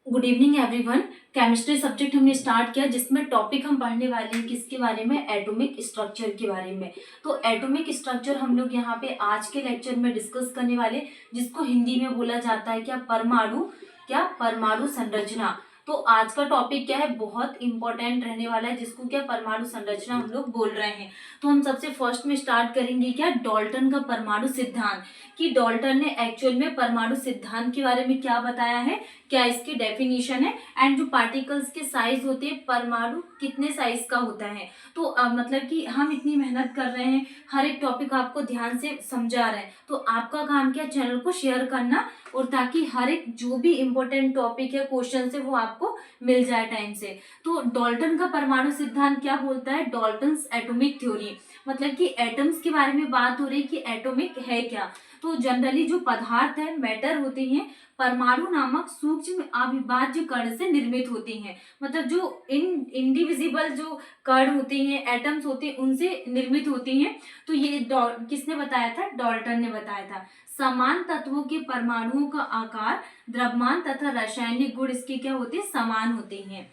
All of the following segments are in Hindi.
Good evening everyone. Chemistry subject हमने स्टार्ट किया जिसमें टॉपिक हम पढ़ने वाले हैं किसके बारे में, एटॉमिक स्ट्रक्चर के बारे में। तो एटॉमिक स्ट्रक्चर हम लोग यहाँ पे आज के लेक्चर में डिस्कस करने वाले, जिसको हिंदी में बोला जाता है क्या परमाणु संरचना। तो आज का टॉपिक क्या है, बहुत इंपॉर्टेंट रहने वाला है, जिसको क्या परमाणु संरचना हम लोग बोल रहे हैं। तो हम सबसे फर्स्ट में स्टार्ट करेंगे क्या, डाल्टन का परमाणु सिद्धांत, कि डाल्टन ने एक्चुअल में परमाणु सिद्धांत के बारे में क्या बताया है, क्या इसकी डेफिनेशन है, एंड जो पार्टिकल्स के साइज होते हैं, परमाणु कितने साइज का होता है। तो मतलब कि हम इतनी मेहनत कर रहे हैं, हर एक टॉपिक आपको ध्यान से समझा रहे हैं, तो आपका काम क्या, चैनल को शेयर करना, और ताकि हर एक जो भी इम्पोर्टेंट टॉपिक है, क्वेश्चन है, वो आपको मिल जाए टाइम से। तो डाल्टन का परमाणु सिद्धांत क्या बोलता है, डाल्टन्स एटॉमिक थ्योरी, मतलब कि एटम्स के बारे में बात हो रही है कि एटॉमिक है क्या। तो जनरली जो पदार्थ है, मैटर होते हैं, परमाणु नामक सूक्ष्म अविभाज्य कण से निर्मित होती हैं। मतलब जो इंडिविजिबल जो कण होते हैं, एटम्स होते हैं, उनसे निर्मित होती हैं। तो ये किसने बताया था, डाल्टन ने बताया था। समान तत्वों के परमाणुओं का आकार, द्रव्यमान तथा रासायनिक गुण इसके क्या होते हैं, समान होते हैं।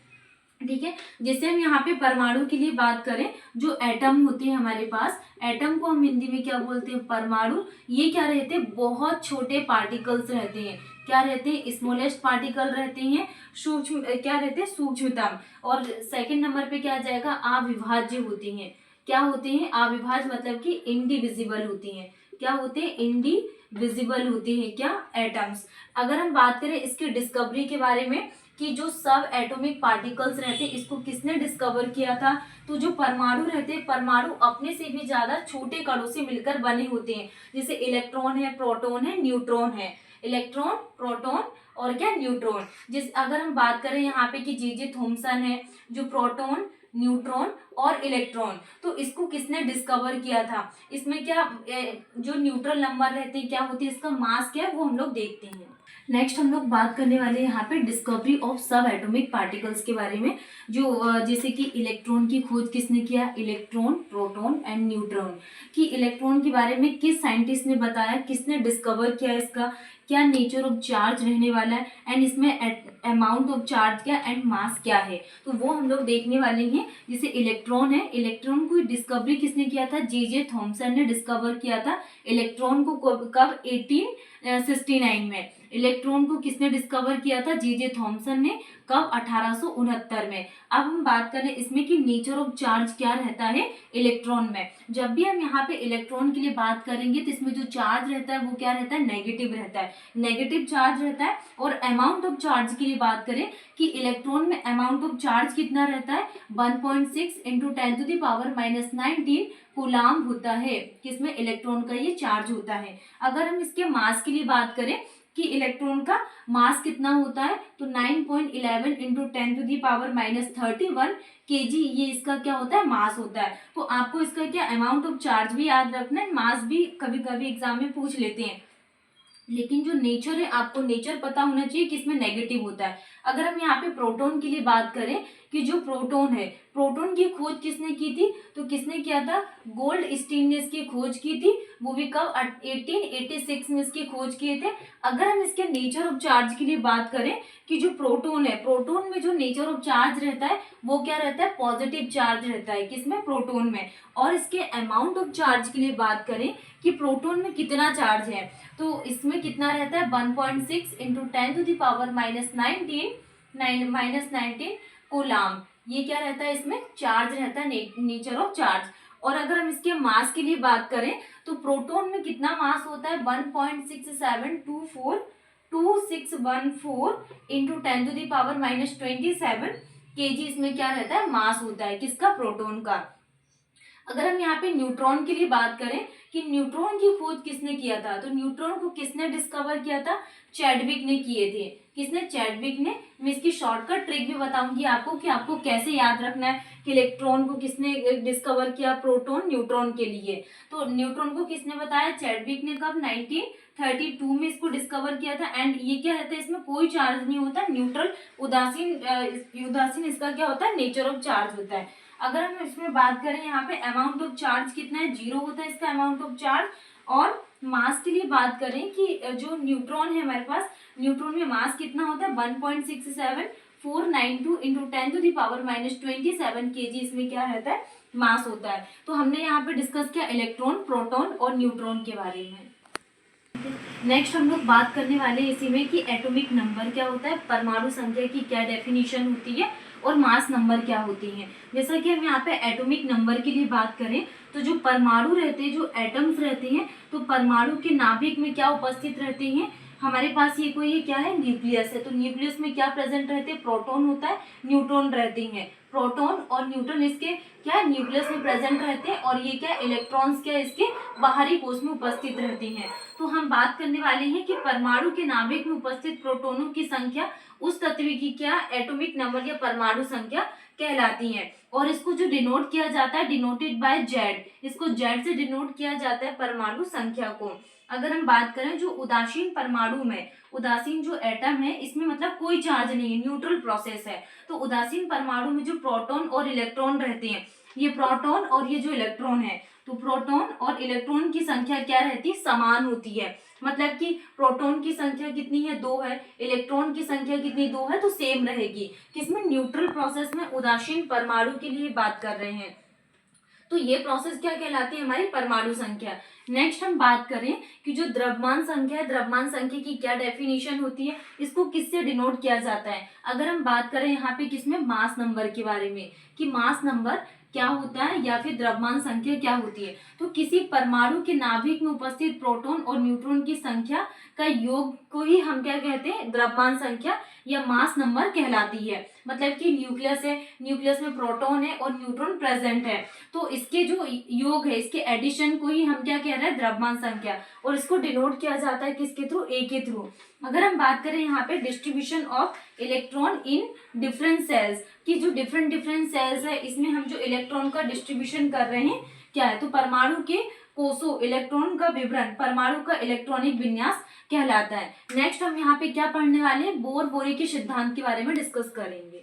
ठीक है, जैसे हम यहाँ पे परमाणु के लिए बात करें, जो एटम होते हैं हमारे पास, एटम को हम हिंदी में क्या बोलते हैं, परमाणु। ये क्या रहते हैं, बहुत छोटे पार्टिकल्स रहते हैं। क्या रहते हैं, स्मॉलेस्ट पार्टिकल रहते हैं, सूक्ष्म क्या रहते हैं, सूक्ष्मतम। और सेकंड नंबर पे क्या आ जाएगा, अविभाज्य होती हैं। क्या होते हैं, अविभाज्य, मतलब कि इंडिविजिबल होती हैं। क्या होते हैं, इंडिविजिबल होती हैं क्या, एटम्स। अगर हम बात करें इसकी डिस्कवरी के बारे में, कि जो सब एटॉमिक पार्टिकल्स रहते हैं, इसको किसने डिस्कवर किया था, तो जो परमाणु रहते हैं, परमाणु अपने से भी ज्यादा छोटे कणों से मिलकर बने होते हैं। जैसे इलेक्ट्रॉन है, प्रोटॉन है, न्यूट्रॉन है। इलेक्ट्रॉन, प्रोटॉन और क्या, न्यूट्रॉन। जिस अगर हम बात करें यहाँ पे कि जे थॉमसन है, जो प्रोटॉन, न्यूट्रॉन और इलेक्ट्रॉन, तो इसको किसने डिस्कवर किया था। इसमें क्या जो न्यूट्रल नंबर रहते हैं, क्या होती है, इसका मास क्या है, वो हम लोग देखते हैं। नेक्स्ट हम लोग बात करने वाले हैं यहाँ पे डिस्कवरी ऑफ सब एटॉमिक पार्टिकल्स के बारे में। जो जैसे कि इलेक्ट्रॉन की खोज किसने किया, इलेक्ट्रॉन, प्रोटॉन एंड न्यूट्रॉन। कि इलेक्ट्रॉन के बारे में किस साइंटिस्ट ने बताया, किसने डिस्कवर किया, इसका क्या नेचर ऑफ चार्ज रहने वाला है, एंड इसमें अमाउंट ऑफ चार्ज क्या एंड मास क्या है, तो वो हम लोग देखने वाले हैं। जैसे इलेक्ट्रॉन है, इलेक्ट्रॉन को डिस्कवरी किसने किया था, जे थॉमसन ने डिस्कवर किया था। इलेक्ट्रॉन को कब 1869 में। इलेक्ट्रॉन को किसने डिस्कवर किया था, जे थॉमसन ने, कब, 1869 में। अब हम बात करें इसमें कि नेचर ऑफ चार्ज क्या रहता है इलेक्ट्रॉन में। जब भी हम यहाँ पे इलेक्ट्रॉन के लिए बात करेंगे, तो इसमें जो चार्ज रहता है वो क्या रहता है, नेगेटिव रहता है, नेगेटिव चार्ज रहता है। और अमाउंट ऑफ चार्ज के लिए बात करें कि इलेक्ट्रॉन में अमाउंट ऑफ चार्ज कितना रहता है, 1.6 इंटू 10⁻⁻19 कूलाम होता है। किसमें, इलेक्ट्रॉन का ये चार्ज होता है। अगर हम इसके मास के लिए बात करें कि इलेक्ट्रॉन का मास कितना होता है, तो 9.11 इंटू 10⁻31 केजी, ये इसका क्या होता है, मास होता है। तो आपको इसका क्या अमाउंट ऑफ चार्ज भी याद रखना है, मास भी कभी कभी एग्जाम में पूछ लेते हैं। लेकिन जो नेचर है, आपको नेचर पता होना चाहिए कि इसमें नेगेटिव होता है। अगर हम यहाँ पे प्रोटॉन के लिए बात करें कि जो प्रोटॉन है, प्रोटॉन की खोज किसने की थी, तो किसने किया था, गोल्ड स्टीन ने इसकी खोज की थी। वो भी कब, 1886 में इसकी खोज किए थे। अगर हम इसके नेचर ऑफ चार्ज के लिए बात करें कि जो प्रोटॉन है, प्रोटॉन में जो नेचर ऑफ चार्ज रहता है वो क्या रहता है, पॉजिटिव चार्ज रहता है। किसमें, प्रोटॉन में। और इसके अमाउंट ऑफ चार्ज के लिए बात करें कि प्रोटॉन में कितना चार्ज है, तो इसमें कितना रहता है, 1.6 इंटू 10⁻⁻19 कूलाम। ये क्या रहता है, इसमें चार्ज रहता है, नेचर ऑफ चार्ज। और अगर हम इसके मास के लिए बात करें, तो प्रोटॉन में कितना मास होता है, 1.67242614 इंटू 10⁻⁻27 केजी, इसमें क्या रहता है, मास होता है, किसका, प्रोटॉन का। अगर हम यहाँ पे न्यूट्रॉन के लिए बात करें कि न्यूट्रॉन की खोज किसने किया था, तो न्यूट्रॉन को किसने डिस्कवर किया था, चैडविक ने किए थे। किसने, चैडविक ने। मैं इसकी शॉर्टकट ट्रिक भी बताऊंगी आपको कि आपको कैसे याद रखना है कि इलेक्ट्रॉन को किसने डिस्कवर किया, प्रोटॉन, न्यूट्रॉन के लिए। तो न्यूट्रॉन को किसने बताया, चैडविक ने, कब, 1932 में इसको डिस्कवर किया था। एंड ये क्या रहता है, इसमें कोई चार्ज नहीं होता, न्यूट्रल, उदासीन इसका क्या होता है, नेचर ऑफ चार्ज होता है। अगर हम इसमें बात करें यहाँ पे अमाउंट ऑफ चार्ज कितना है, 0 होता है इसका अमाउंट ऑफ चार्ज। और मास के लिए बात करें कि जो न्यूट्रॉन है हमारे पास, न्यूट्रॉन में मास कितना होता है 1.67492 इंटू 10⁻⁻27 kg, इसमें क्या रहता है मास होता है। तो हमने यहाँ पे डिस्कस किया इलेक्ट्रॉन, प्रोटॉन और न्यूट्रॉन के बारे में। नेक्स्ट हम लोग बात करने वाले हैं इसी में कि एटॉमिक नंबर क्या होता है, परमाणु संख्या की क्या डेफिनेशन होती है और मास नंबर क्या होती है। जैसा कि हम यहाँ पे एटॉमिक नंबर के लिए बात करें तो जो परमाणु रहते हैं, जो एटम्स रहते हैं, तो परमाणु के नाभिक में क्या उपस्थित रहते हैं, हमारे पास ये कोई क्या है न्यूक्लियस है, तो न्यूक्लियस में क्या प्रेजेंट रहते हैं, प्रोटॉन होता है, न्यूट्रॉन रहते हैं। प्रोटॉन और न्यूट्रॉन इसके क्या है न्यूक्लियस में प्रेजेंट रहते हैं, और ये क्या इलेक्ट्रॉन्स क्या इसके बाहरी कोश में उपस्थित रहते हैं। तो हम बात करने वाले हैं कि परमाणु के नाभिक में उपस्थित प्रोटॉनों की संख्या उस तत्व की क्या एटॉमिक नंबर या परमाणु संख्या कहलाती है। और इसको जो डिनोट किया जाता है, डिनोटेड बाय जेड, इसको जेड से डिनोट किया जाता है परमाणु संख्या को। अगर हम बात करें जो उदासीन परमाणु में, उदासीन जो एटम है इसमें मतलब कोई चार्ज नहीं है, न्यूट्रल प्रोसेस है, तो उदासीन परमाणु में जो प्रोटॉन और इलेक्ट्रॉन रहते हैं, ये प्रोटॉन और ये जो इलेक्ट्रॉन है, तो प्रोटॉन और इलेक्ट्रॉन की संख्या क्या रहती है, समान होती है। मतलब कि प्रोटॉन की संख्या कितनी है 2 है, इलेक्ट्रॉन की संख्या कितनी 2 है, तो सेम रहेगी। किसमें न्यूट्रल प्रोसेस में, उदासीन परमाणु के लिए बात कर रहे हैं। तो ये प्रोसेस क्या कहलाती है, हमारी परमाणु संख्या। नेक्स्ट हम बात करें कि जो द्रव्यमान संख्या है, द्रव्यमान संख्या की क्या डेफिनेशन होती है, इसको किससे डिनोट किया जाता है। अगर हम बात करें यहाँ पे किसमें मास नंबर के बारे में, कि मास नंबर क्या होता है या फिर द्रव्यमान संख्या क्या होती है, तो किसी परमाणु के नाभिक में उपस्थित प्रोटॉन और न्यूट्रॉन की संख्या का योग को ही हम क्या कहते हैं, द्रव्यमान संख्या या मास नंबर कहलाती है। मतलब कि न्यूक्लियस है, न्यूक्लियस में प्रोटॉन है और न्यूट्रॉन प्रेजेंट है, तो इसके जो योग है, इसके एडिशन को ही हम क्या कह रहे हैं, द्रव्यमान संख्या, और इसको डिनोट किया जाता है किसके थ्रू, ए के थ्रू। अगर हम बात करें यहाँ पे distribution of electron in different cells, कि जो डिफरेंट सेल्स है इसमें हम जो इलेक्ट्रॉन का डिस्ट्रीब्यूशन कर रहे हैं क्या है, तो परमाणु के कोषों इलेक्ट्रॉन का विवरण, परमाणु का इलेक्ट्रॉनिक विन्यास कहलाता है। नेक्स्ट हम यहाँ पे क्या पढ़ने वाले हैं, बोर बोरे के सिद्धांत के बारे में डिस्कस करेंगे।